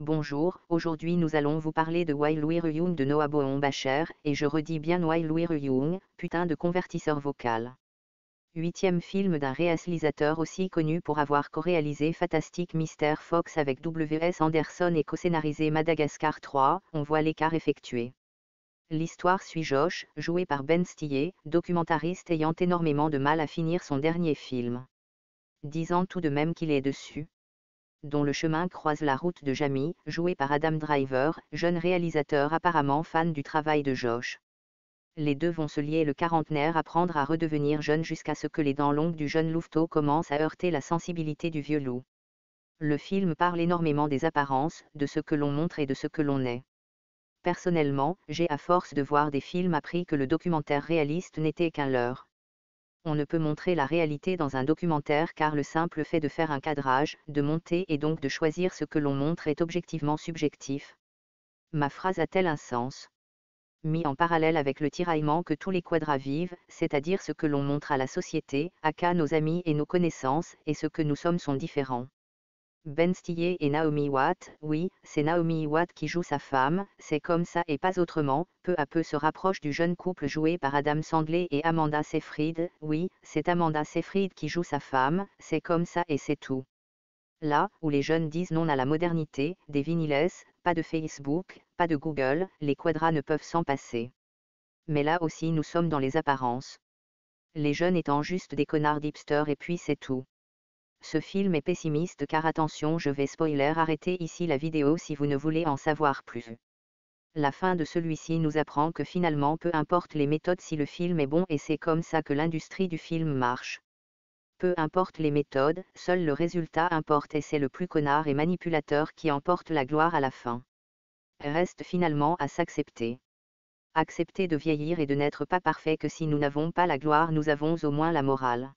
Bonjour, aujourd'hui nous allons vous parler de Why Louis Ruyung de Noah Bohom-Bacher, et je redis bien Why Louis Ruyung, putain de convertisseur vocal. 8e film d'un réalisateur aussi connu pour avoir co-réalisé Fantastic Mr. Fox avec W.S. Anderson et co-scénarisé Madagascar 3, on voit l'écart effectué. L'histoire suit Josh, joué par Ben Stiller, documentariste ayant énormément de mal à finir son dernier film. Disant tout de même qu'il est dessus. Dont le chemin croise la route de Jamie, joué par Adam Driver, jeune réalisateur apparemment fan du travail de Josh. Les deux vont se lier, le quarantenaire apprendre à redevenir jeune jusqu'à ce que les dents longues du jeune louveteau commencent à heurter la sensibilité du vieux loup. Le film parle énormément des apparences, de ce que l'on montre et de ce que l'on est. Personnellement, j'ai à force de voir des films appris que le documentaire réaliste n'était qu'un leurre. On ne peut montrer la réalité dans un documentaire car le simple fait de faire un cadrage, de monter et donc de choisir ce que l'on montre est objectivement subjectif. Ma phrase a-t-elle un sens ? Mis en parallèle avec le tiraillement que tous les quadras vivent, c'est-à-dire ce que l'on montre à la société, aka nos amis et nos connaissances, et ce que nous sommes sont différents. Ben Stiller et Naomi Watts, oui, c'est Naomi Watts qui joue sa femme, c'est comme ça et pas autrement, peu à peu se rapproche du jeune couple joué par Adam Sandler et Amanda Seyfried, oui, c'est Amanda Seyfried qui joue sa femme, c'est comme ça et c'est tout. Là où les jeunes disent non à la modernité, des vinyles, pas de Facebook, pas de Google, les quadras ne peuvent s'en passer. Mais là aussi nous sommes dans les apparences. Les jeunes étant juste des connards d'hipsters et puis c'est tout. Ce film est pessimiste car attention, je vais spoiler, arrêtez ici la vidéo si vous ne voulez en savoir plus. La fin de celui-ci nous apprend que finalement peu importe les méthodes si le film est bon et c'est comme ça que l'industrie du film marche. Peu importe les méthodes, seul le résultat importe et c'est le plus connard et manipulateur qui emporte la gloire à la fin. Reste finalement à s'accepter. Accepter de vieillir et de n'être pas parfait, que si nous n'avons pas la gloire nous avons au moins la morale.